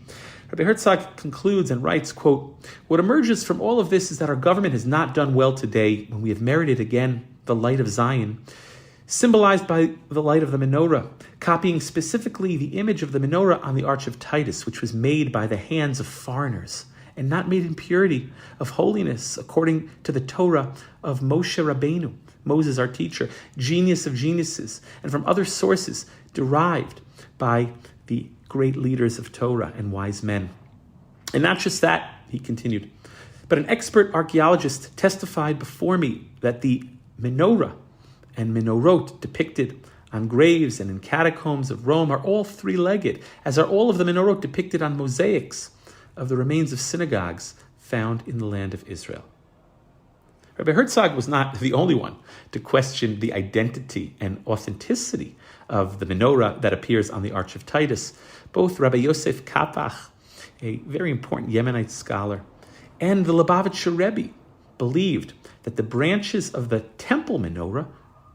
Rabbi Herzog concludes and writes, quote, "What emerges from all of this is that our government has not done well today when we have merited again the light of Zion, symbolized by the light of the menorah, copying specifically the image of the menorah on the Arch of Titus, which was made by the hands of foreigners and not made in purity of holiness according to the Torah of Moshe Rabbeinu, Moses our teacher, genius of geniuses, and from other sources derived by the great leaders of Torah and wise men. And not just that," he continued, "but an expert archaeologist testified before me that the menorah and menorot depicted on graves and in catacombs of Rome are all three-legged, as are all of the menorot depicted on mosaics of the remains of synagogues found in the land of Israel." Rabbi Herzog was not the only one to question the identity and authenticity of the menorah that appears on the Arch of Titus. Both Rabbi Yosef Kapach, a very important Yemenite scholar, and the Lubavitcher Rebbe believed that the branches of the temple menorah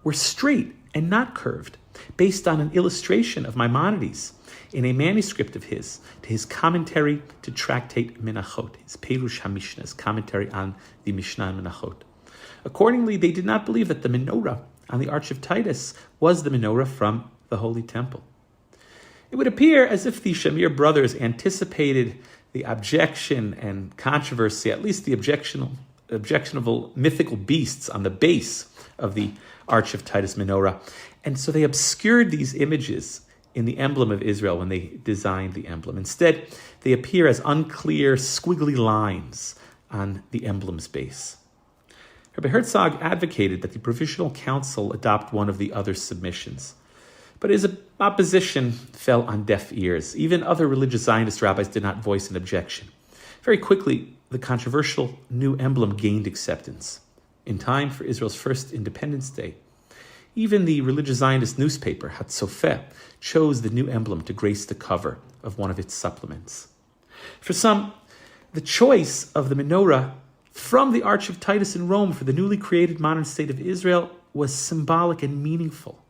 were straight and not curved, based on an illustration of Maimonides in a manuscript of his, to his commentary to Tractate Menachot, his Perush HaMishnah, his commentary on the Mishnah and Menachot. Accordingly, they did not believe that the menorah on the Arch of Titus was the menorah from the Holy Temple. It would appear as if the Shamir brothers anticipated the objection and controversy, at least the objectionable mythical beasts on the base of the Arch of Titus menorah. And so they obscured these images in the emblem of Israel when they designed the emblem. Instead, they appear as unclear, squiggly lines on the emblem's base. Rabbi Herzog advocated that the Provisional Council adopt one of the other submissions. But his opposition fell on deaf ears. Even other religious Zionist rabbis did not voice an objection. Very quickly, the controversial new emblem gained acceptance. In time for Israel's first Independence Day, even the religious Zionist newspaper, Hatzofeh, chose the new emblem to grace the cover of one of its supplements. For some, the choice of the menorah from the Arch of Titus in Rome for the newly created modern state of Israel was symbolic and meaningful.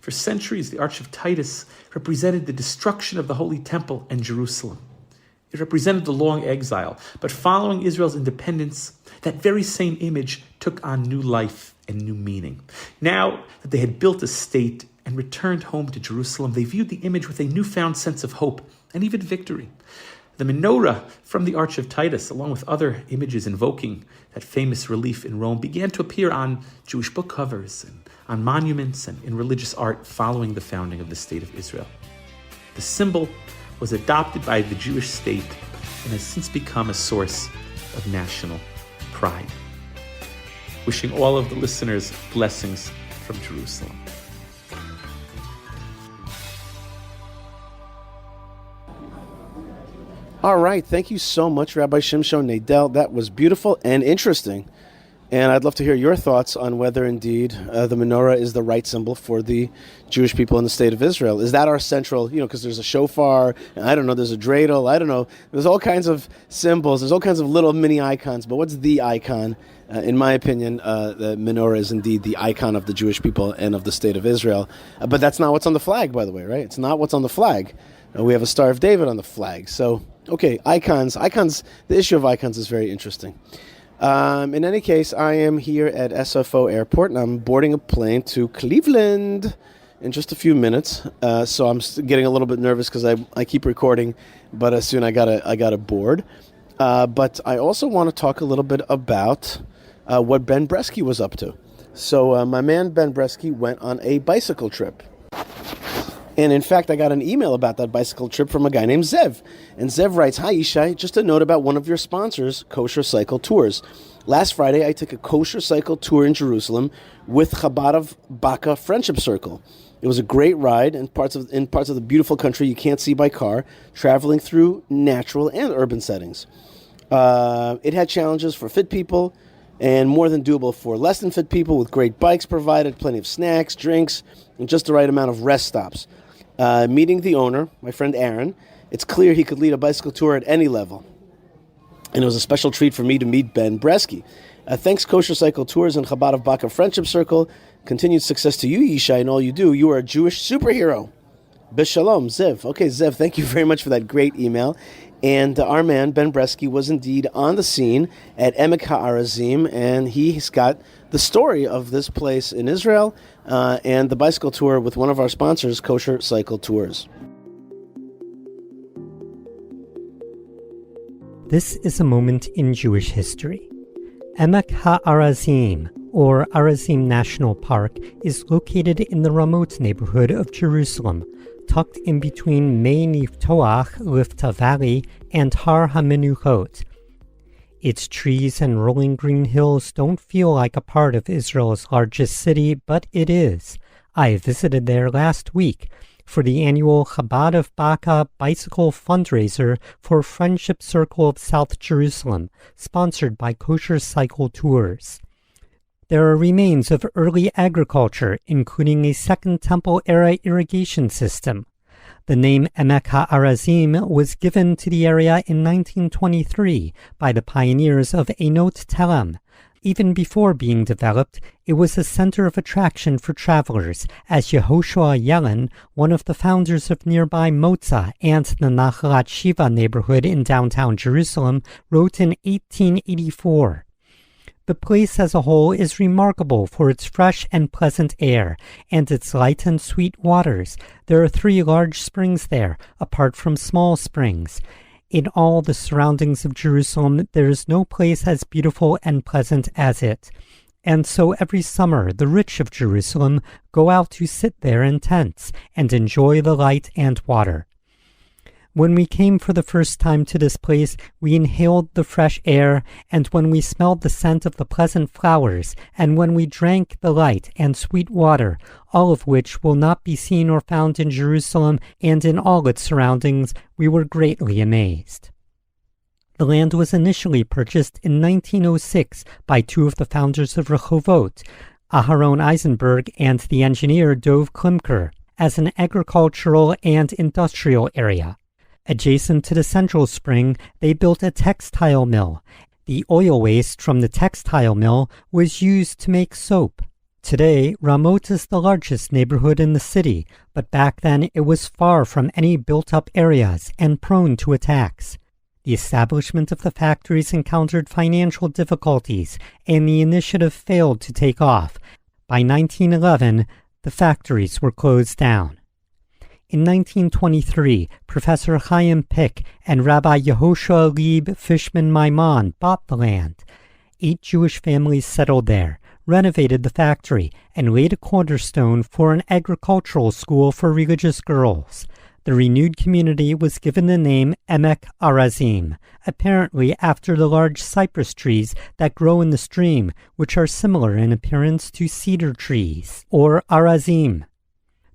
For centuries, the Arch of Titus represented the destruction of the Holy Temple and Jerusalem. It represented the long exile. But following Israel's independence, that very same image took on new life and new meaning. Now that they had built a state and returned home to Jerusalem, they viewed the image with a newfound sense of hope and even victory. The menorah from the Arch of Titus, along with other images invoking that famous relief in Rome, began to appear on Jewish book covers and on monuments and in religious art following the founding of the State of Israel. The symbol was adopted by the Jewish state and has since become a source of national pride. Wishing all of the listeners blessings from Jerusalem. All right. Thank you so much, Rabbi Shimshon Nadel. That was beautiful and interesting. And I'd love to hear your thoughts on whether indeed the menorah is the right symbol for the Jewish people in the state of Israel. Is that our central, because there's a shofar, and I don't know, there's a dreidel, I don't know. There's all kinds of symbols, there's all kinds of little mini icons, but what's the icon? In my opinion, the menorah is indeed the icon of the Jewish people and of the state of Israel. But that's not what's on the flag, by the way, right? It's not what's on the flag. We have a Star of David on the flag. So, okay, icons, the issue of icons is very interesting. In any case, I am here at SFO Airport, and I'm boarding a plane to Cleveland in just a few minutes. So I'm getting a little bit nervous because I keep recording, but soon I gotta board. But I also want to talk a little bit about what Ben Bresky was up to. So my man Ben Bresky went on a bicycle trip. And in fact, I got an email about that bicycle trip from a guy named Zev. And Zev writes, "Hi, Yishai, just a note about one of your sponsors, Kosher Cycle Tours. Last Friday, I took a kosher cycle tour in Jerusalem with Chabad of Baka Friendship Circle. It was a great ride in parts of the beautiful country you can't see by car, traveling through natural and urban settings. It had challenges for fit people and more than doable for less than fit people, with great bikes provided, plenty of snacks, drinks, and just the right amount of rest stops. Meeting the owner, my friend Aaron, it's clear he could lead a bicycle tour at any level. And it was a special treat for me to meet Ben Bresky. Thanks, Kosher Cycle Tours and Chabad of Baka Friendship Circle. Continued success to you, Yishai, and all you do. You are a Jewish superhero. B'shalom, Zev." Okay, Zev, thank you very much for that great email. And our man, Ben Bresky, was indeed on the scene at Emek HaArazim, and he's got the story of this place in Israel and the bicycle tour with one of our sponsors, Kosher Cycle Tours. This is a moment in Jewish history. Emek HaArazim, or Arazim National Park, is located in the Ramot neighborhood of Jerusalem, tucked in between Mei Niftoach, Lifta Valley, and Har HaMenuchot. Its trees and rolling green hills don't feel like a part of Israel's largest city, but it is. I visited there last week for the annual Chabad of Baka bicycle fundraiser for Friendship Circle of South Jerusalem, sponsored by Kosher Cycle Tours. There are remains of early agriculture, including a Second Temple-era irrigation system. The name Emek HaArazim was given to the area in 1923 by the pioneers of Einot Telem. Even before being developed, it was a center of attraction for travelers, as Yehoshua Yellen, one of the founders of nearby Motza and the Nachalat Shiva neighborhood in downtown Jerusalem, wrote in 1884. The place as a whole is remarkable for its fresh and pleasant air and its light and sweet waters. There are 3 large springs there, apart from small springs. In all the surroundings of Jerusalem, there is no place as beautiful and pleasant as it. And so every summer the rich of Jerusalem go out to sit there in tents and enjoy the light and water. When we came for the first time to this place, we inhaled the fresh air, and when we smelled the scent of the pleasant flowers, and when we drank the light and sweet water, all of which will not be seen or found in Jerusalem and in all its surroundings, we were greatly amazed. The land was initially purchased in 1906 by 2 of the founders of Rehovot, Aharon Eisenberg and the engineer Dov Klimker, as an agricultural and industrial area. Adjacent to the central spring, they built a textile mill. The oil waste from the textile mill was used to make soap. Today, Ramot is the largest neighborhood in the city, but back then it was far from any built-up areas and prone to attacks. The establishment of the factories encountered financial difficulties, and the initiative failed to take off. By 1911, the factories were closed down. In 1923, Professor Chaim Pick and Rabbi Yehoshua Lieb Fishman Maimon bought the land. 8 Jewish families settled there, renovated the factory, and laid a cornerstone for an agricultural school for religious girls. The renewed community was given the name Emek Arazim, apparently after the large cypress trees that grow in the stream, which are similar in appearance to cedar trees, or Arazim.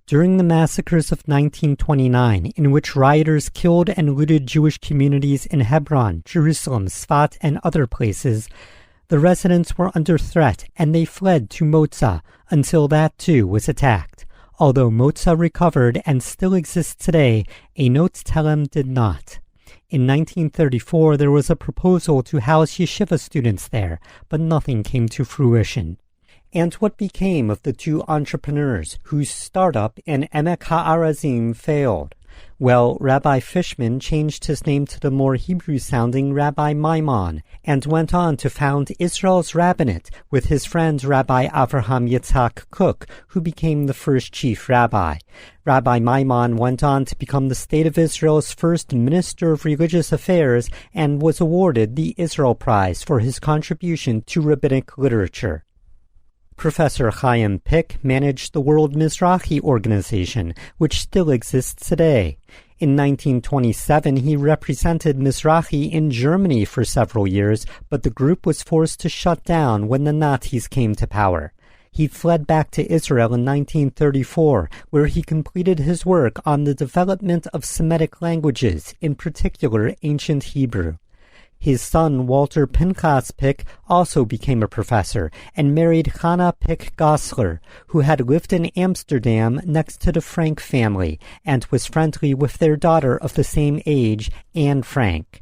During the massacres of 1929, in which rioters killed and looted Jewish communities in Hebron, Jerusalem, Sfat, and other places, the residents were under threat and they fled to Moza until that too was attacked. Although Moza recovered and still exists today, Einot Telem did not. In 1934, there was a proposal to house yeshiva students there, but nothing came to fruition. And what became of the 2 entrepreneurs whose startup in Emek HaArazim failed? Well, Rabbi Fishman changed his name to the more Hebrew-sounding Rabbi Maimon and went on to found Israel's rabbinate with his friend Rabbi Avraham Yitzhak Kook, who became the first chief rabbi. Rabbi Maimon went on to become the State of Israel's first Minister of Religious Affairs and was awarded the Israel Prize for his contribution to rabbinic literature. Professor Chaim Pick managed the World Mizrahi Organization, which still exists today. In 1927, he represented Mizrahi in Germany for several years, but the group was forced to shut down when the Nazis came to power. He fled back to Israel in 1934, where he completed his work on the development of Semitic languages, in particular ancient Hebrew. His son, Walter Pinchas Pick, also became a professor and married Hannah Pick Gossler, who had lived in Amsterdam next to the Frank family and was friendly with their daughter of the same age, Anne Frank.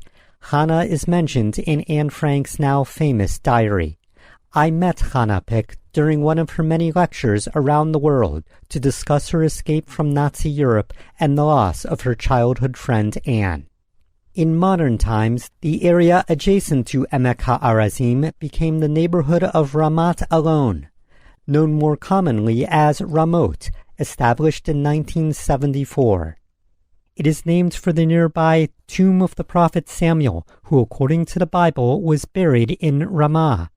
Hannah is mentioned in Anne Frank's now famous diary. I met Hannah Pick during one of her many lectures around the world to discuss her escape from Nazi Europe and the loss of her childhood friend Anne. In modern times, the area adjacent to Emek HaArazim became the neighborhood of Ramat Alon, known more commonly as Ramot, established in 1974. It is named for the nearby tomb of the prophet Samuel, who, according to the Bible, was buried in Ramah.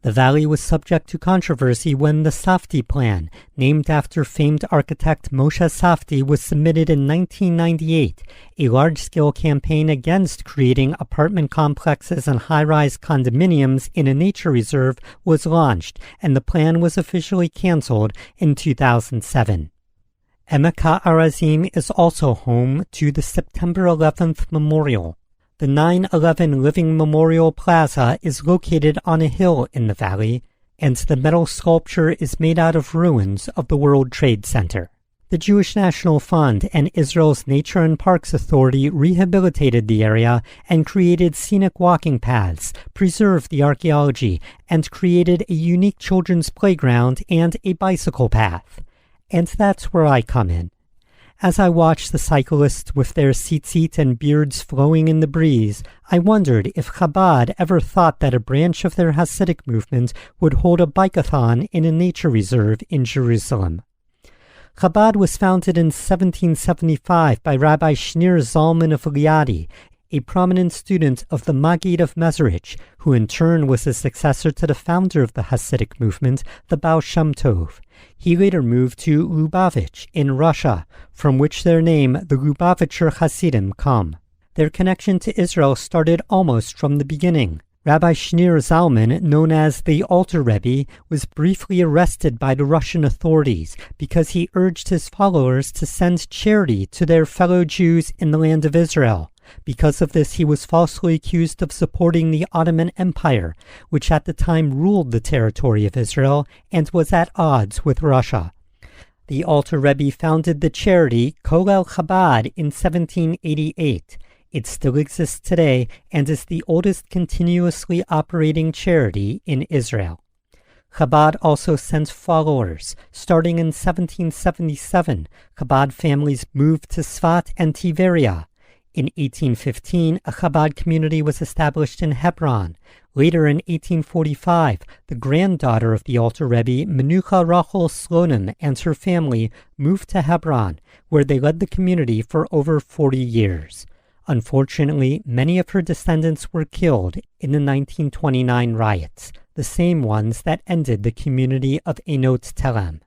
The valley was subject to controversy when the Safdie Plan, named after famed architect Moshe Safdie, was submitted in 1998. A large-scale campaign against creating apartment complexes and high-rise condominiums in a nature reserve was launched, and the plan was officially canceled in 2007. Emek HaArazim is also home to the September 11th Memorial. The 9/11 Living Memorial Plaza is located on a hill in the valley, and the metal sculpture is made out of ruins of the World Trade Center. The Jewish National Fund and Israel's Nature and Parks Authority rehabilitated the area and created scenic walking paths, preserved the archaeology, and created a unique children's playground and a bicycle path. And that's where I come in. As I watched the cyclists with their tzitzit and beards flowing in the breeze, I wondered if Chabad ever thought that a branch of their Hasidic movement would hold a bike-a-thon in a nature reserve in Jerusalem. Chabad was founded in 1775 by Rabbi Shneur Zalman of Liadi, a prominent student of the Maggid of Mezerich, who in turn was the successor to the founder of the Hasidic movement, the Baal Shem Tov. He later moved to Lubavitch in Russia, from which their name, the Lubavitcher Hasidim, come. Their connection to Israel started almost from the beginning. Rabbi Shneur Zalman, known as the Alter Rebbe, was briefly arrested by the Russian authorities because he urged his followers to send charity to their fellow Jews in the land of Israel. Because of this, he was falsely accused of supporting the Ottoman Empire, which at the time ruled the territory of Israel and was at odds with Russia. The Alter Rebbe founded the charity Kolel Chabad in 1788. It still exists today and is the oldest continuously operating charity in Israel. Chabad also sent followers. Starting in 1777, Chabad families moved to Sfat and Tiberia. In 1815, a Chabad community was established in Hebron. Later in 1845, the granddaughter of the Alter Rebbe, Menucha Rachel Slonim, and her family moved to Hebron, where they led the community for over 40 years. Unfortunately, many of her descendants were killed in the 1929 riots, the same ones that ended the community of Einot Telem.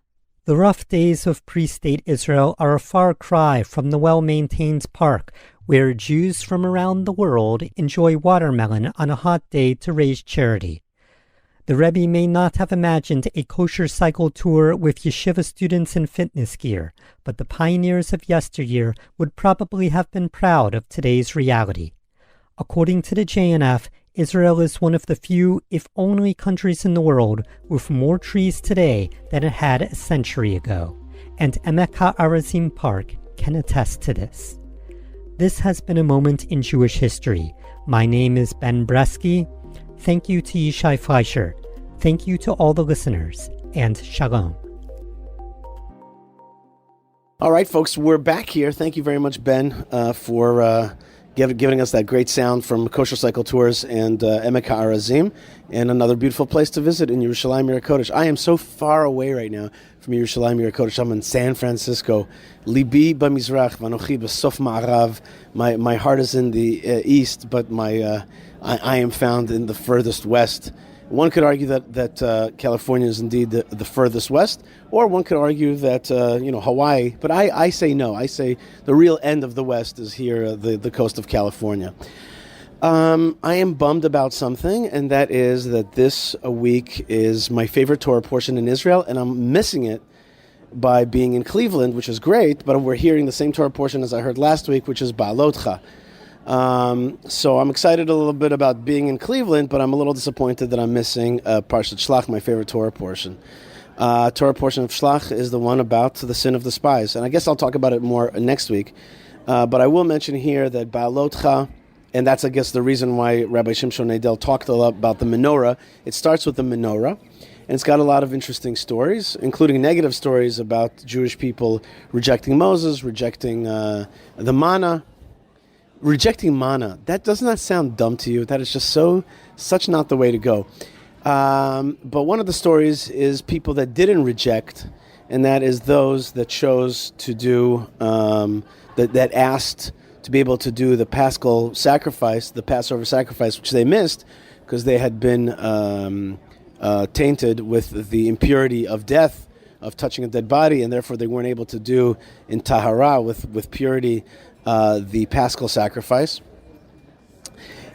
The rough days of pre-state Israel are a far cry from the well-maintained park, where Jews from around the world enjoy watermelon on a hot day to raise charity. The Rebbe may not have imagined a kosher cycle tour with yeshiva students in fitness gear, but the pioneers of yesteryear would probably have been proud of today's reality. According to the JNF, Israel is one of the few, if only, countries in the world with more trees today than it had a century ago, and Emek HaArazim Park can attest to this. This has been a moment in Jewish history. My name is Ben Bresky. Thank you to Yishai Fleisher. Thank you to all the listeners, and shalom. All right, folks, we're back here. Thank you very much, Ben, for giving us that great sound from Kosher Cycle Tours and Emek HaArazim, and another beautiful place to visit in Yerushalayim Yer HaKodesh. I am so far away right now from Yerushalayim Yer HaKodesh. I'm in San Francisco. Libi b'mizrach, v'anochi b'sof ma'arav. My heart is in the east, but I am found in the furthest west. One could argue that California is indeed the furthest west, or one could argue that Hawaii. But I say no. I say the real end of the west is here, the coast of California. I am bummed about something, and that is that this week is my favorite Torah portion in Israel, and I'm missing it by being in Cleveland, which is great. But we're hearing the same Torah portion as I heard last week, which is Ba'alotcha. So I'm excited a little bit about being in Cleveland, but I'm a little disappointed that I'm missing Parshat Shlach, my favorite Torah portion. Torah portion of Shlach is the one about the sin of the spies, and I guess I'll talk about it more next week. But I will mention here that Ba'alotcha, and that's, I guess, the reason why Rabbi Shimshon Nadel talked a lot about the menorah. It starts with the menorah, and it's got a lot of interesting stories, including negative stories about Jewish people rejecting Moses, rejecting the manna. Rejecting manna, doesn't that sound dumb to you? That is just such not the way to go. But one of the stories is people that didn't reject, and that is those that chose to do, that asked to be able to do the Paschal sacrifice, the Passover sacrifice, which they missed because they had been tainted with the impurity of death, of touching a dead body, and therefore they weren't able to do in Tahara with purity the Paschal sacrifice.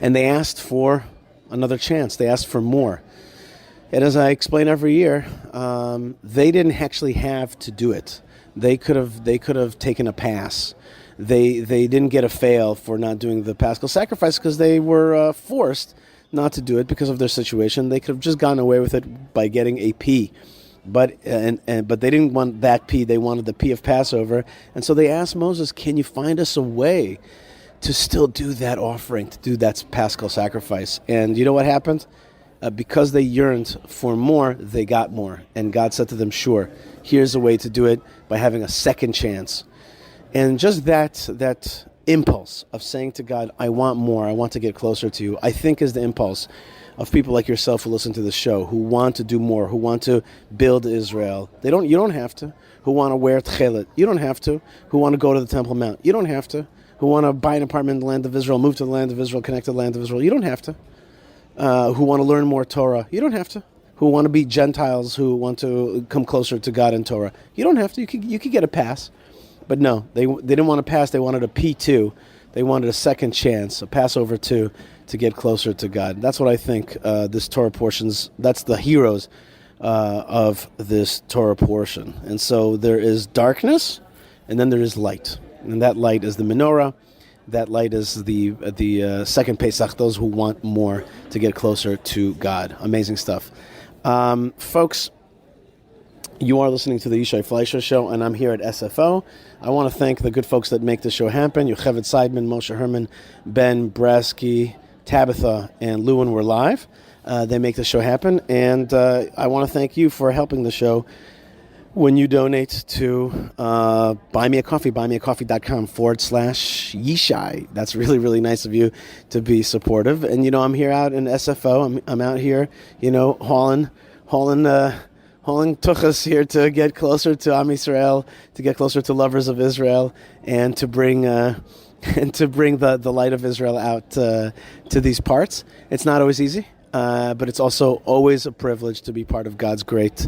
And they asked for another chance. They asked for more. And as I explain every year, they didn't actually have to do it. They could have taken a pass. They didn't get a fail for not doing the Paschal sacrifice because they were forced not to do it because of their situation. They could have just gotten away with it by getting a P. But they didn't want that P. They wanted the P of Passover. And so they asked Moses, can you find us a way to still do that offering, to do that Paschal sacrifice? And you know what happened? Because they yearned for more, they got more. And God said to them, sure, here's a way to do it by having a second chance. And just that impulse of saying to God, I want more, I want to get closer to you, I think is the impulse of people like yourself who listen to the show, who want to do more, who want to build Israel. You don't have to. Who want to wear tchelet. You don't have to. Who want to go to the Temple Mount. You don't have to. Who want to buy an apartment in the land of Israel, move to the land of Israel, connect to the land of Israel. You don't have to. Who want to learn more Torah. You don't have to. Who want to be Gentiles, who want to come closer to God and Torah. You don't have to. You could get a pass. But no, they didn't want a pass. They wanted a P2. They wanted a second chance, a Passover 2, to get closer to God. That's what I think this Torah portion's, that's the heroes of this Torah portion. And so there is darkness, and then there is light. And that light is the menorah. That light is the second Pesach, those who want more to get closer to God. Amazing stuff. Folks, you are listening to the Yishai Fleisher Show, and I'm here at SFO. I want to thank the good folks that make the show happen. Yocheved Seidman, Moshe Herman, Ben Bresky, Tabitha, and Lewin were live. They make the show happen, and I want to thank you for helping the show when you donate to Buy Me a Coffee, buymeacoffee.com/Yishai. That's really, really nice of you to be supportive. And, I'm here out in SFO. I'm out here, hauling tuchas here to get closer to Am Yisrael, to get closer to lovers of Israel, and to bring the light of Israel out to these parts. It's not always easy, but it's also always a privilege to be part of God's great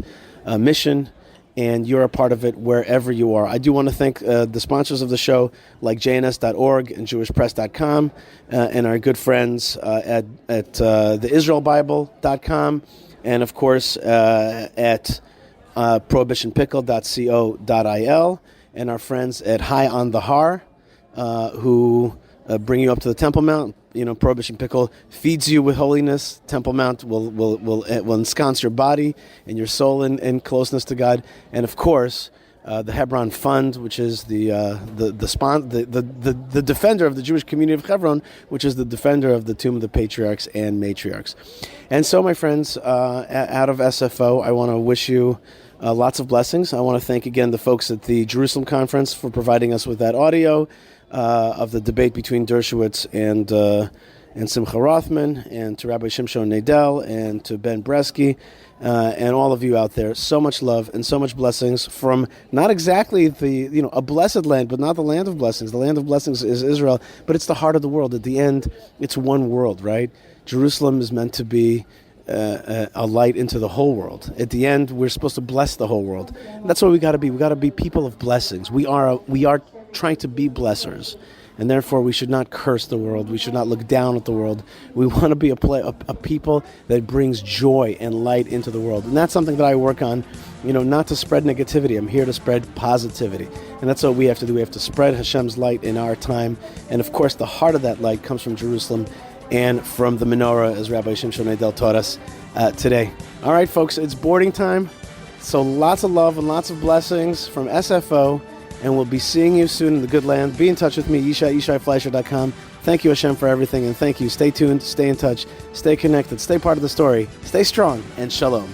mission, and you're a part of it wherever you are. I do want to thank the sponsors of the show, like jns.org and jewishpress.com, and our good friends at theisraelbible.com, and of course at prohibitionpickle.co.il, and our friends at High on the Har, who bring you up to the Temple Mount. Prohibition Pickle feeds you with holiness. Temple Mount will ensconce your body and your soul in closeness to God. And of course, the Hebron Fund, which is the defender of the Jewish community of Hebron, which is the defender of the tomb of the patriarchs and matriarchs. And so, my friends, out of SFO, I want to wish you lots of blessings. I want to thank again the folks at the Jerusalem Conference for providing us with that audio of the debate between Dershowitz and Simcha Rothman, and to Rabbi Shimshon Nadel, and to Ben Bresky, and all of you out there. So much love and so much blessings from not exactly a blessed land, but not the land of blessings. The land of blessings is Israel, but it's the heart of the world. At the end, it's one world, right? Jerusalem is meant to be a light into the whole world. At the end, we're supposed to bless the whole world. And that's what we got to be. We got to be people of blessings. We are trying to be blessers, and therefore we should not curse the world. We should not look down at the world. We want to be a people that brings joy and light into the world, and that's something that I work on. Not to spread negativity. I'm here to spread positivity, and that's what we have to do. We have to spread Hashem's light in our time, and of course, the heart of that light comes from Jerusalem and from the menorah, as Rabbi Shimshon Nadel taught us today. All right, folks, it's boarding time. So lots of love and lots of blessings from SFO. And we'll be seeing you soon in the good land. Be in touch with me, YishaiFleisher.com. Thank you, Hashem, for everything. And thank you. Stay tuned. Stay in touch. Stay connected. Stay part of the story. Stay strong. And shalom.